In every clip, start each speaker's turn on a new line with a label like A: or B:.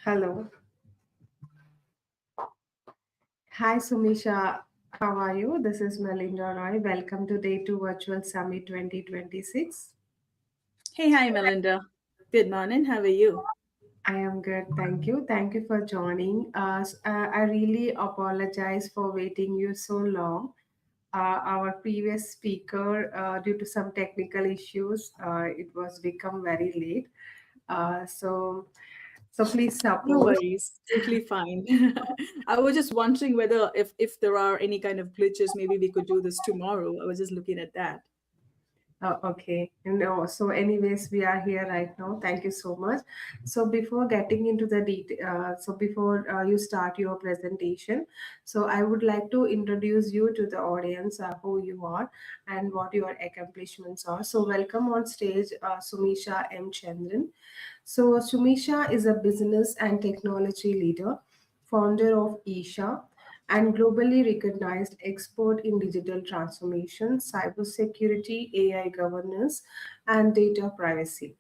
A: Hello. Hi, Sumisha. How are you? This is Melinda Roy. Welcome to Day 2 Virtual Summit 2026.
B: Hey, hi, Melinda. Good morning. How are you?
A: I am good. Thank you. Thank you for joining us. I really apologize for waiting you so long. Our previous speaker, due to some technical issues, it was become very late. Uh, so, so please
B: No
A: suppose.
B: worries. Totally fine. I was just wondering whether if there are any kind of glitches, maybe we could do this tomorrow. I was just looking at that.
A: Okay. No. So, anyways, we are here right now. Thank you so much. So, before getting into the detail, before you start your presentation, so I would like to introduce you to the audience, who you are and what your accomplishments are. So, welcome on stage, Sumisha M. Chandran. So, Sumisha is a business and technology leader, founder of Isha, and globally recognized expert in digital transformation, cybersecurity, AI governance, and data privacy.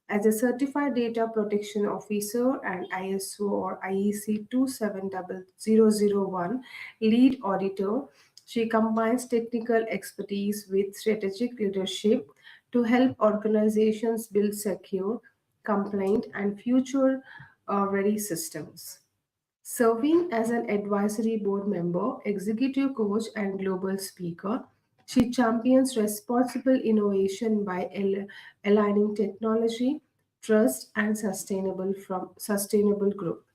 A: As a certified data protection officer and ISO or IEC 27001 lead auditor, she combines technical expertise with strategic leadership to help organizations build secure, compliant, and future ready systems. Serving as an advisory board member, executive coach, and global speaker, she champions responsible innovation by aligning technology, trust, and sustainable growth.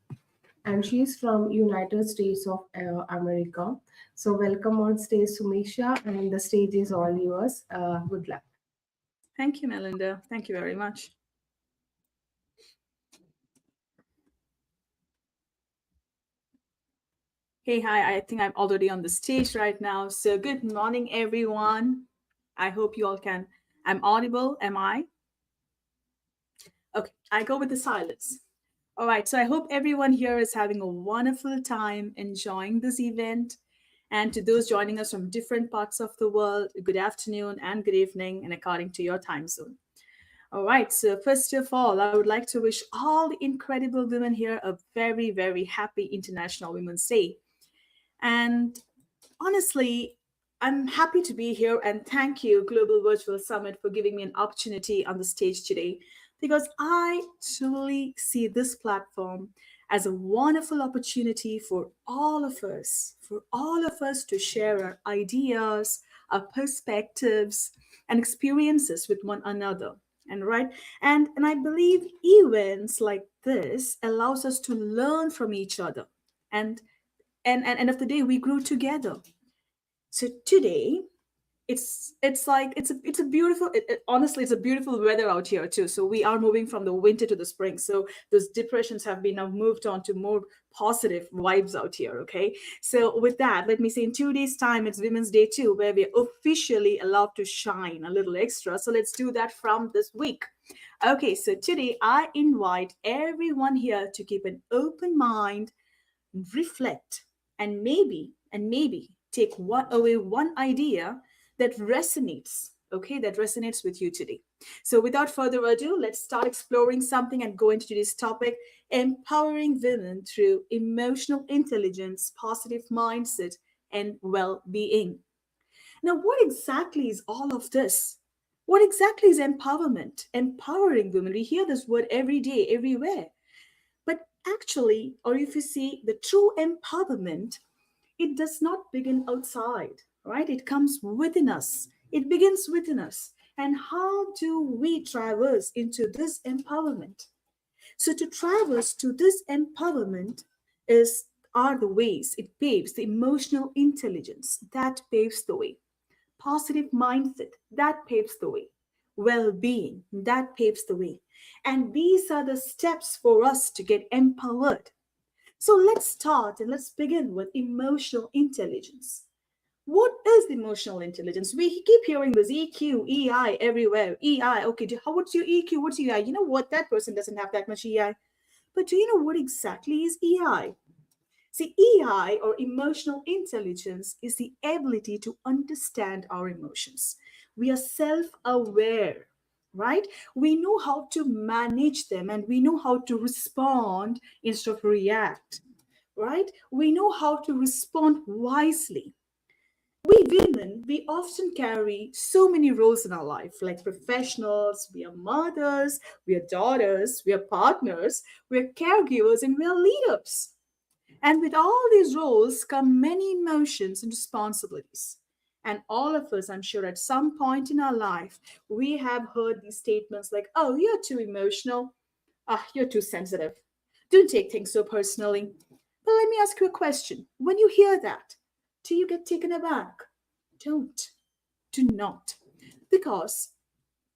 A: And she is from United States of America. So welcome on stage, Sumisha, and the stage is all yours. Good luck.
B: Thank you, Melinda. Thank you very much. Hey, hi. I think I'm already on the stage right now. So, good morning, everyone. I hope you all can. I'm audible. Am I? Okay, I go with the silence. All right, so I hope everyone here is having a wonderful time enjoying this event. And to those joining us from different parts of the world, good afternoon and good evening, and according to your time zone. All right, so first of all, I would like to wish all the incredible women here a very, very happy International Women's Day. And honestly, I'm happy to be here and thank you, Global Virtual Summit, for giving me an opportunity on the stage today because I truly see this platform as a wonderful opportunity for all of us to share our ideas, our perspectives, and experiences with one another. And right, and I believe events like this allows us to learn from each other and and end of the day we grew together. So today it's a beautiful honestly it's a beautiful weather out here too, so we are moving from the winter to the spring, so those depressions have been now moved on to more positive vibes out here. Okay, so with that, let me say in 2 days time it's Women's Day too, where we're officially allowed to shine a little extra, so let's do that from this week. Okay, so today I invite everyone here to keep an open mind, reflect, and maybe take one idea that resonates, okay, that resonates with you today. So without further ado, let's start exploring something and go into today's topic: empowering women through emotional intelligence, positive mindset, and well-being. Now, what exactly is all of this? What exactly is empowerment? Empowering women, we hear this word every day, everywhere. But actually, or if you see the true empowerment, it does not begin outside, right? It comes within us. It begins within us. And how do we traverse into this empowerment? So to traverse to this empowerment is are the ways it paves the emotional intelligence that paves the way, positive mindset that paves the way, well being that paves the way. And these are the steps for us to get empowered. So let's start and let's begin with emotional intelligence. What is emotional intelligence? We keep hearing this EQ, EI everywhere. EI, okay, what's your EQ? What's EI? You know what? That person doesn't have that much EI. But do you know what exactly is EI? See, EI or emotional intelligence is the ability to understand our emotions. We are self aware, right? We know how to manage them and we know how to respond instead of react, right? We know how to respond wisely. We women, we often carry so many roles in our life, like professionals, we are mothers, we are daughters, we are partners, we are caregivers, and we are leaders. And with all these roles come many emotions and responsibilities. And all of us, I'm sure, at some point in our life, we have heard these statements like, oh, you're too emotional. Ah, you're too sensitive. Don't take things so personally. But let me ask you a question. When you hear that, do you get taken aback? Don't. Do not. Because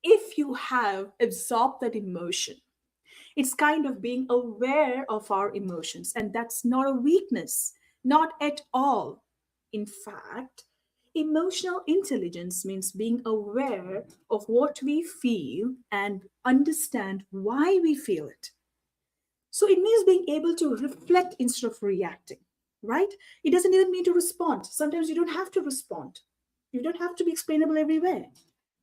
B: if you have absorbed that emotion, it's kind of being aware of our emotions, and that's not a weakness, not at all. In fact, emotional intelligence means being aware of what we feel and understand why we feel it. So it means being able to reflect instead of reacting, right? It doesn't even mean to respond. Sometimes you don't have to respond. You don't have to be explainable everywhere,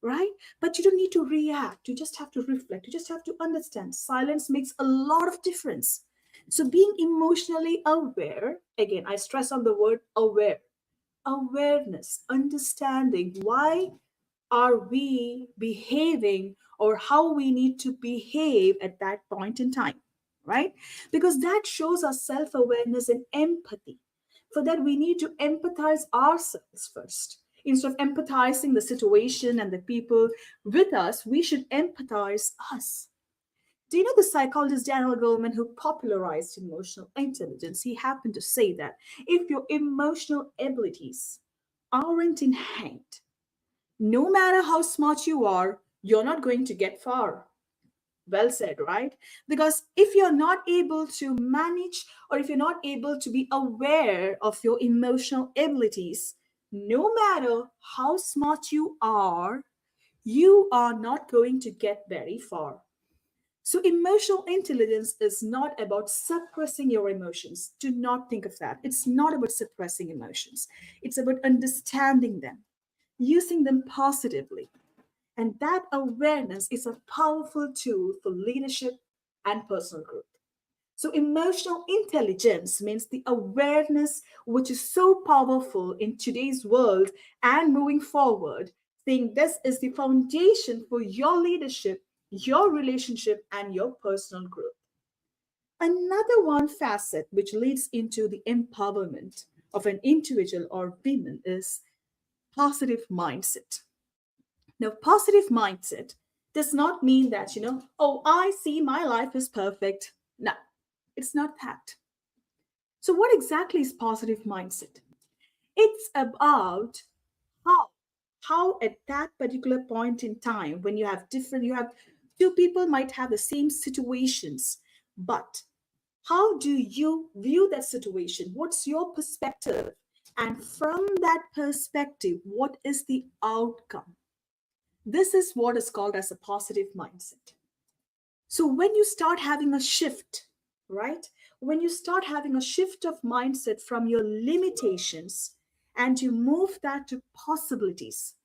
B: right? But you don't need to react. You just have to reflect. You just have to understand. Silence makes a lot of difference. So being emotionally aware, again, I stress on the word aware. Awareness, understanding why are we behaving or how we need to behave at that point in time, right? Because that shows our self awareness and empathy. For that, we need to empathize ourselves first. Instead of empathizing the situation and the people with us, we should empathize us. Do you know the psychologist Daniel Goleman, who popularized emotional intelligence? He happened to say that if your emotional abilities aren't in hand, no matter how smart you are, you're not going to get far. Well said, right? Because if you're not able to manage or if you're not able to be aware of your emotional abilities, no matter how smart you are not going to get very far. So, emotional intelligence is not about suppressing your emotions. Do not think of that. It's not about suppressing emotions, it's about understanding them, using them positively. And that awareness is a powerful tool for leadership and personal growth. So, emotional intelligence means the awareness which is so powerful in today's world and moving forward, saying this is the foundation for your leadership, your relationship, and your personal growth. Another one facet which leads into the empowerment of an individual or women is positive mindset. Now, positive mindset does not mean that, oh, I see my life is perfect. No, it's not that. So, what exactly is positive mindset? It's about how, how at that particular point in time, when you have two people might have the same situations, but how do you view that situation? What's your perspective? And from that perspective, what is the outcome? This is what is called as a positive mindset. So when you start having a shift, right? When you start having a shift of mindset from your limitations and you move that to possibilities,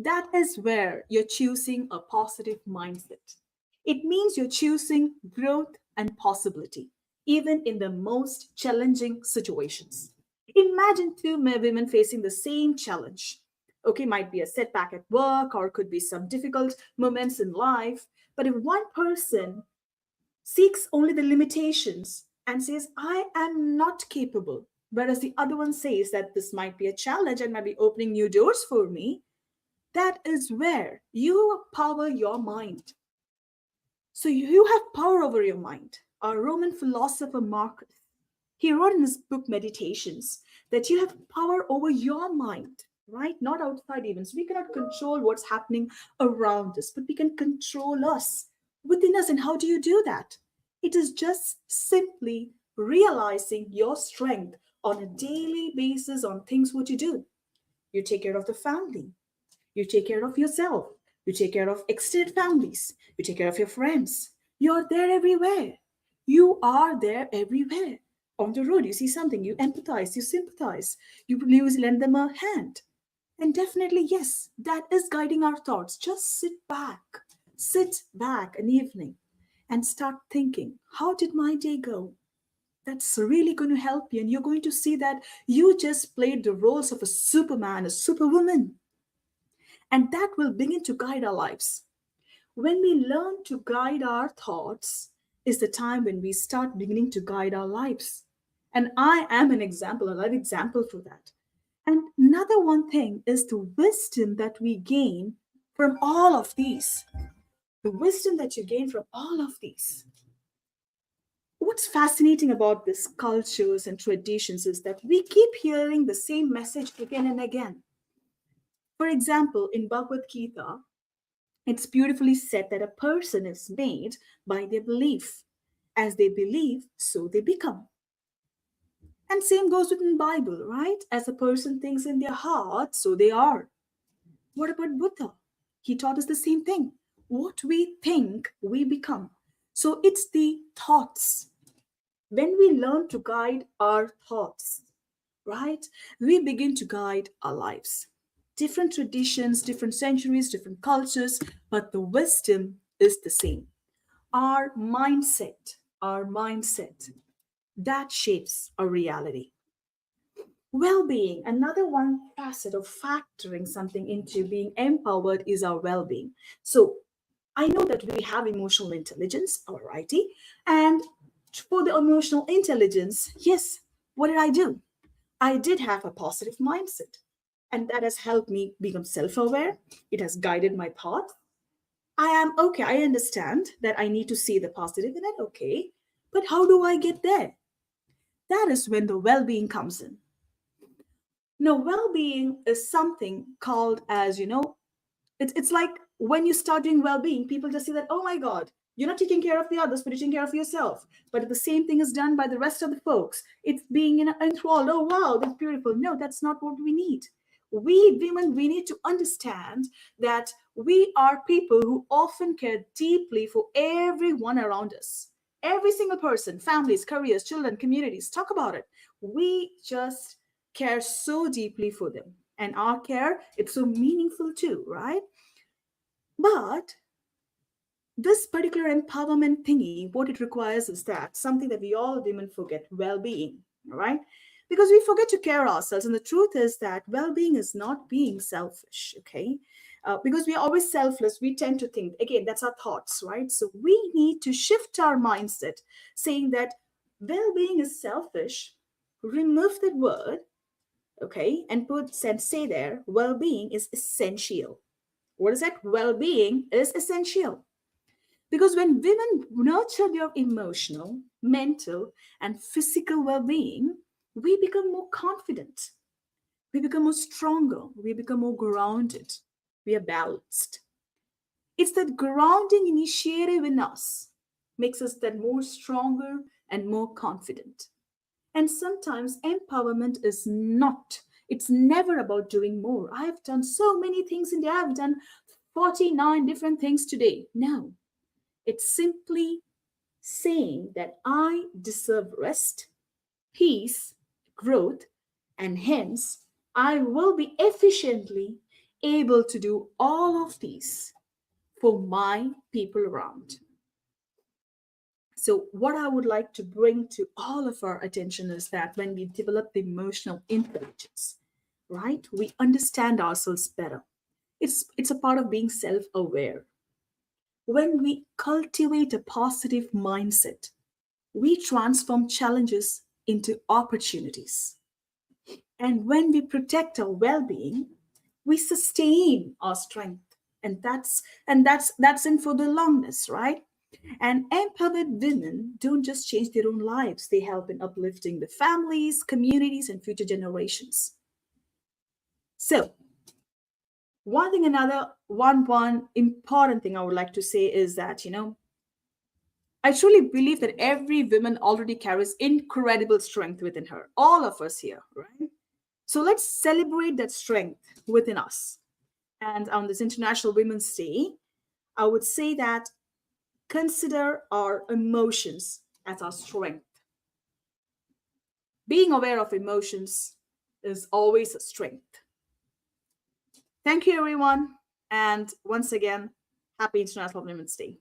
B: that is where you're choosing a positive mindset. It means you're choosing growth and possibility, even in the most challenging situations. Imagine two women facing the same challenge. Okay, might be a setback at work or could be some difficult moments in life. But if one person seeks only the limitations and says, I am not capable, whereas the other one says that this might be a challenge and might be opening new doors for me, that is where you power your mind. So you have power over your mind. Our Roman philosopher Marcus, he wrote in his book Meditations that you have power over your mind, right? Not outside even. So we cannot control what's happening around us, but we can control us within us. And how do you do that? It is just simply realizing your strength on a daily basis on things what you do. You take care of the family, you take care of yourself. You take care of extended families. You take care of your friends. You're there everywhere. You are there everywhere. On the road, you see something, you empathize, you sympathize, you lend them a hand. And definitely, yes, that is guiding our thoughts. Just sit back, Sit back an evening and start thinking, how did my day go? That's really going to help you. And you're going to see that you just played the roles of a superman, a superwoman. And that will begin to guide our lives. When we learn to guide our thoughts, is the time when we start beginning to guide our lives. And I am an example, a live example for that. And another one thing is the wisdom that we gain from all of these. The wisdom that you gain from all of these. What's fascinating about these cultures and traditions is that we keep hearing the same message again and again. For example, in Bhagavad Gita, it's beautifully said that a person is made by their belief. As they believe, so they become. And same goes with the Bible, right? As a person thinks in their heart, so they are. What about Buddha? He taught us the same thing. What we think, we become. So it's the thoughts. When we learn to guide our thoughts, right, we begin to guide our lives. Different traditions, different centuries, different cultures, but the wisdom is the same. Our mindset, that shapes our reality. Well-being, another one facet of factoring something into being empowered is our well-being. So I know that we have emotional intelligence, alrighty, and for the emotional intelligence, yes, what did I do? I did have a positive mindset, and that has helped me become self-aware. It has guided my thoughts. I am okay. I understand that I need to see the positive in it. Okay. But how do I get there? That is when the well being comes in. Now, well being is something called as, it's like when you start doing well being, people just say that, oh my God, you're not taking care of the others, but you're taking care of yourself. But the same thing is done by the rest of the folks. It's being enthralled. Oh, wow, that's beautiful. No, that's not what we need. We women, we need to understand that we are people who often care deeply for everyone around us. Every single person, families, careers, children, communities, talk about it. We just care so deeply for them. And our care, it's so meaningful too, right? But this particular empowerment thingy, what it requires is that something that we all women forget, well-being, all right? Because we forget to care ourselves. And the truth is that well-being is not being selfish, okay? Because we are always selfless, we tend to think, again, that's our thoughts, right? So we need to shift our mindset, saying that well-being is selfish, remove that word, okay, and say there, well-being is essential. What is that? Well-being is essential. Because when women nurture their emotional, mental, and physical well being, we become more confident, we become more stronger, we become more grounded, we are balanced. It's that grounding initiative in us makes us that more stronger and more confident. And sometimes empowerment is not, it's never about doing more. I've done so many things in there, I've done 49 different things today. No, it's simply saying that I deserve rest, peace, growth, and hence I will be efficiently able to do all of these for my people around. So, what I would like to bring to all of our attention is that when we develop the emotional intelligence, right, we understand ourselves better. It's a part of being self aware. When we cultivate a positive mindset, we transform challenges into opportunities. And when we protect our well-being, we sustain our strength. And that's in for the longness, right? And empowered women don't just change their own lives, they help in uplifting the families, communities, and future generations. So, one important thing I would like to say is that, I truly believe that every woman already carries incredible strength within her. All of us here, right? So let's celebrate that strength within us. And on this International Women's Day, I would say that consider our emotions as our strength. Being aware of emotions is always a strength. Thank you, everyone. And once again, Happy International Women's Day.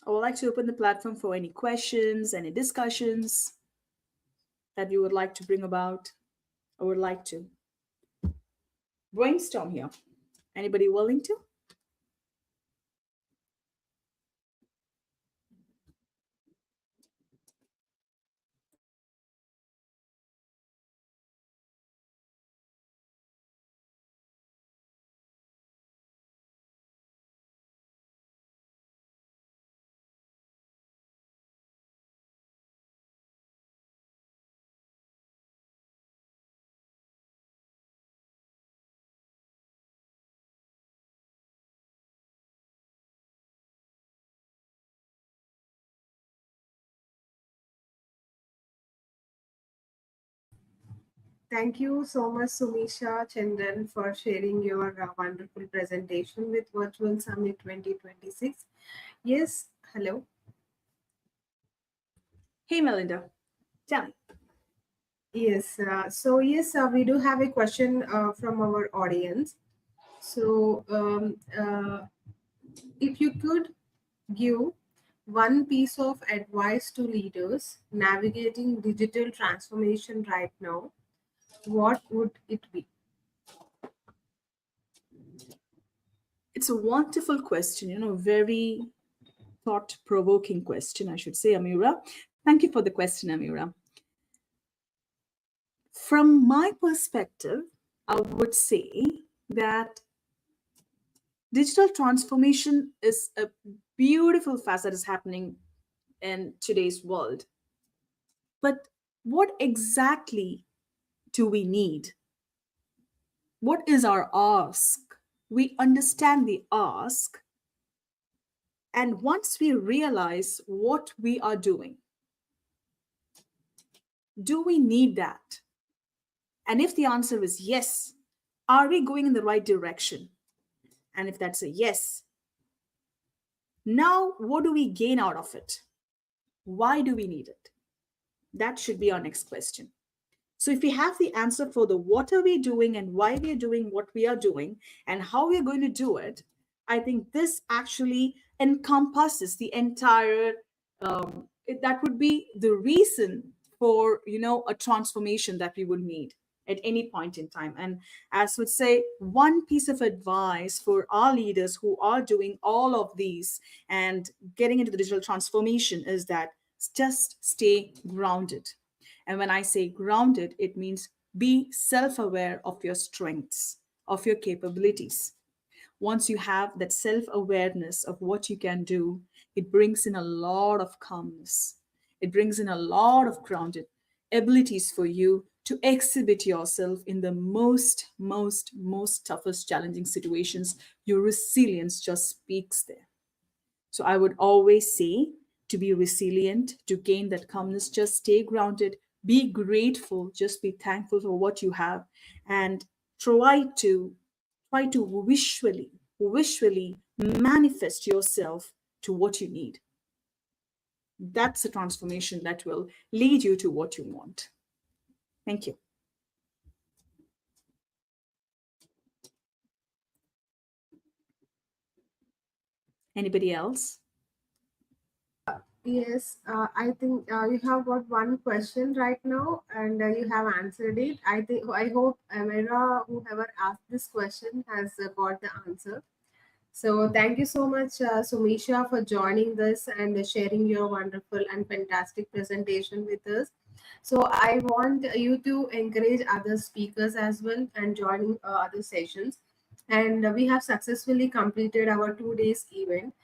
B: I would like to open the platform for any questions, any discussions that you would like to bring about. I would like to brainstorm here. Anybody willing to?
A: Thank you so much, Sumisha Chandran, for sharing your wonderful presentation with Virtual Summit 2026. Yes, hello.
B: Hey, Melinda, tell me.
A: Yes, we do have a question from our audience. So, if you could give one piece of advice to leaders navigating digital transformation right now, what would it be?
B: It's a wonderful question, very thought provoking question, I should say, Amira. Thank you for the question, Amira. From my perspective, I would say that digital transformation is a beautiful facet that is happening in today's world. But what exactly do we need? What is our ask? We understand the ask. And once we realize what we are doing, do we need that? And if the answer is yes, are we going in the right direction? And if that's a yes, now what do we gain out of it? Why do we need it? That should be our next question. So if we have the answer for the what are we doing and why we are doing what we are doing and how we are going to do it, I think this actually encompasses the entire. That would be the reason for a transformation that we would need at any point in time. And as would say, one piece of advice for our leaders who are doing all of these and getting into the digital transformation is that just stay grounded. And when I say grounded, it means be self aware of your strengths, of your capabilities. Once you have that self awareness of what you can do, it brings in a lot of calmness. It brings in a lot of grounded abilities for you to exhibit yourself in the most toughest, challenging situations. Your resilience just speaks there. So I would always say to be resilient, to gain that calmness, just stay grounded, be grateful, just be thankful for what you have, and try to visually manifest yourself to what you need. That's a transformation that will lead you to what you want. Thank you. Anybody else?
A: Yes, I think you have got one question right now, and you have answered it. I hope Amira, whoever asked this question, has got the answer. So thank you so much, Sumisha, for joining this and sharing your wonderful and fantastic presentation with us. So I want you to encourage other speakers as well and joining other sessions. and we have successfully completed our 2 days event.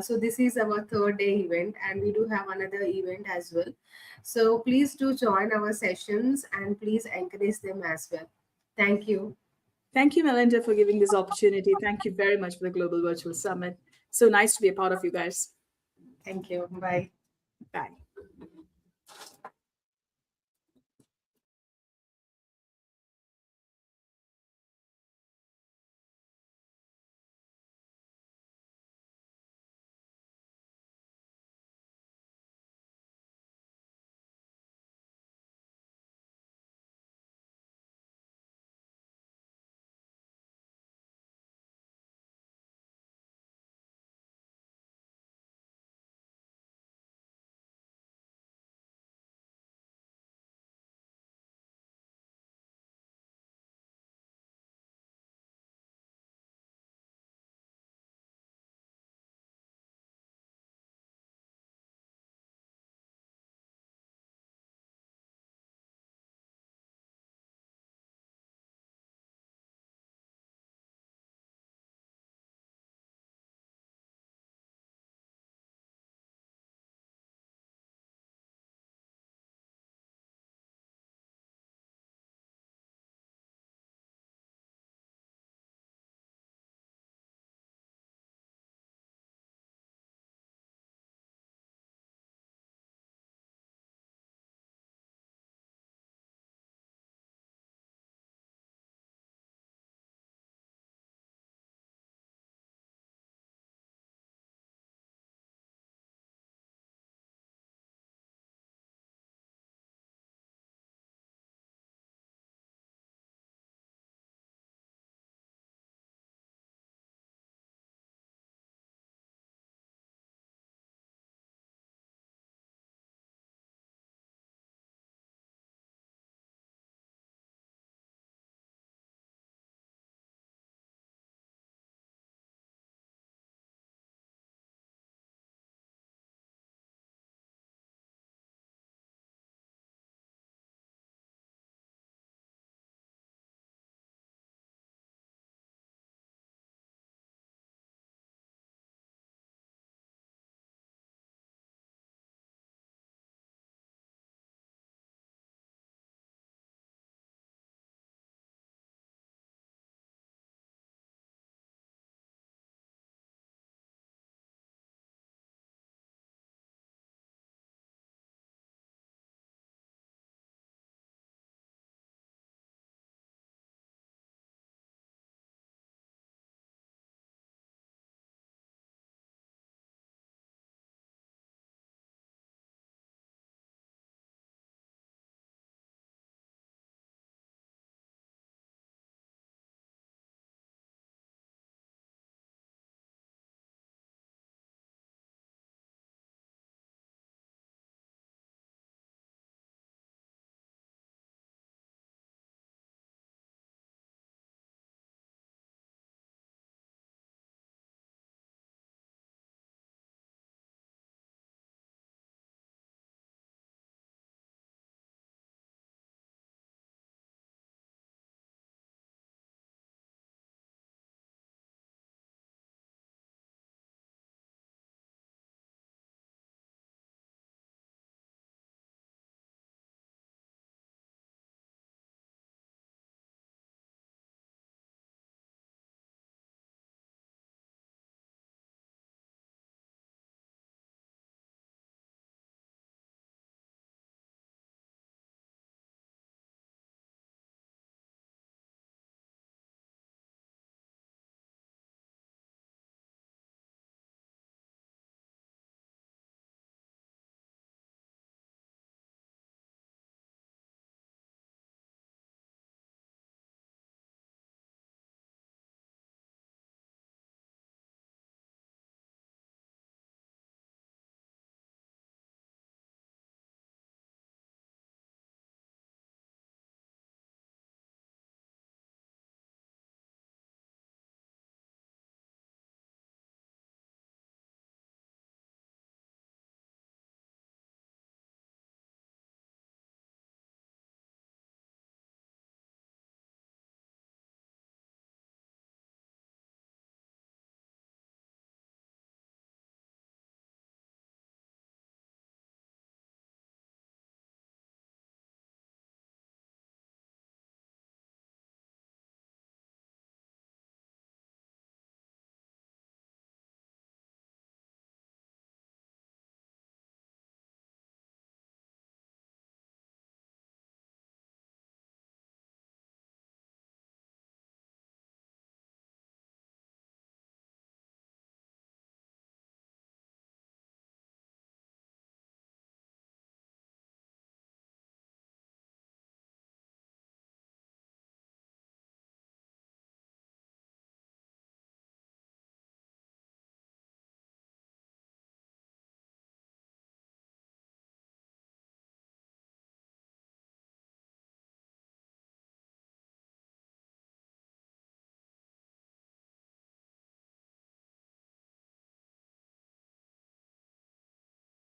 A: So this is our third day event, and we do have another event as well. So please do join our sessions and please encourage them as well. Thank you.
B: Thank you, Melinda, for giving this opportunity. Thank you very much for the Global Virtual Summit. So nice to be a part of you guys.
A: Thank you. Bye.
B: Bye.